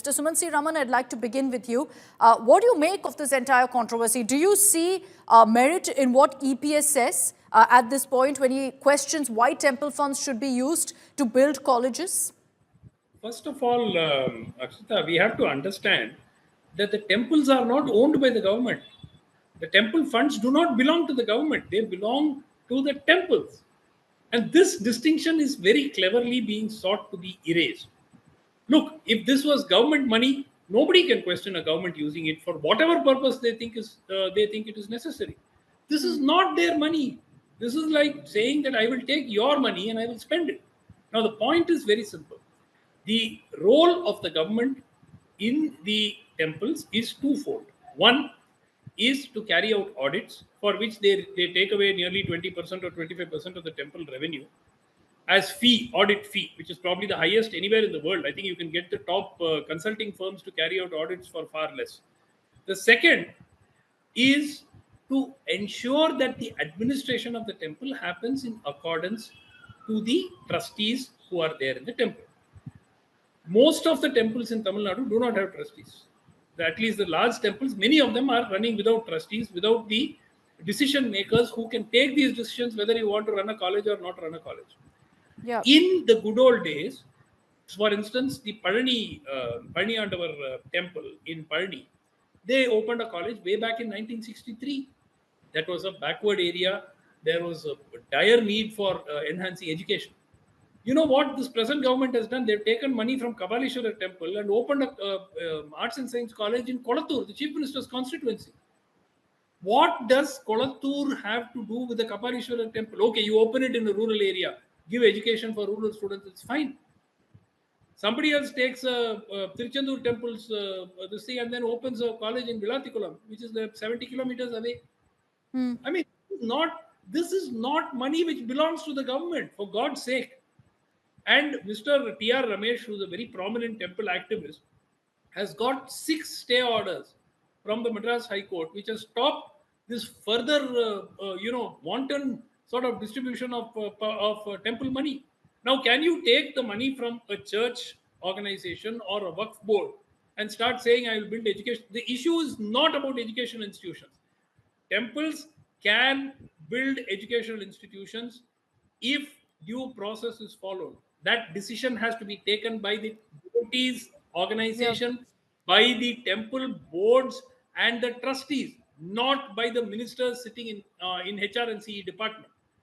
Mr. Suman Raman, I'd like to begin with you. What do you make of this entire controversy? Do you see merit in what EPS says at this point when he questions why temple funds should be used to build colleges? First of all, Akshita, we have to understand that the temples are not owned by the government. The temple funds do not belong to the government, they belong to the temples. And this distinction is very cleverly being sought to be erased. Look, if this was government money, nobody can question a government using it for whatever purpose they think it is necessary. This is not their money. This is like saying that I will take your money and I will spend it. Now the point is very simple. The role of the government in the temples is twofold. One is to carry out audits for which they take away nearly 20% or 25% of the temple revenue as audit fee, which is probably the highest anywhere in the world. I think you can get the top consulting firms to carry out audits for far less. The second is to ensure that the administration of the temple happens in accordance to the trustees who are there in the temple. Most of the temples in Tamil Nadu do not have trustees. At least the large temples, many of them are running without trustees, without the decision makers who can take these decisions whether you want to run a college or not run a college. Yeah. In the good old days, for instance, the Palani temple in Palani, they opened a college way back in 1963. That was a backward area. There was a dire need for enhancing education. You know what this present government has done? They've taken money from Kabalishwara temple and opened a arts and science college in Kolattur, the chief minister's constituency. What does Kolattur have to do with the Kabalishwara temple? Okay, you open it in a rural area, give education for rural students, it's fine. Somebody else takes Tiruchendur temple's this thing and then opens a college in Vilatikulam, which is 70 kilometers away. I mean, this is not money which belongs to the government, for God's sake. And Mr. T.R. Ramesh, who's a very prominent temple activist, has got 6 stay orders from the Madras High Court, which has stopped this further, wanton sort of distribution of temple money. Now, can you take the money from a church organization or a Waqf board and start saying, I will build education? The issue is not about educational institutions. Temples can build educational institutions if due process is followed. That decision has to be taken by the devotees organization, by the temple boards and the trustees, not by the ministers sitting in HR and CE department.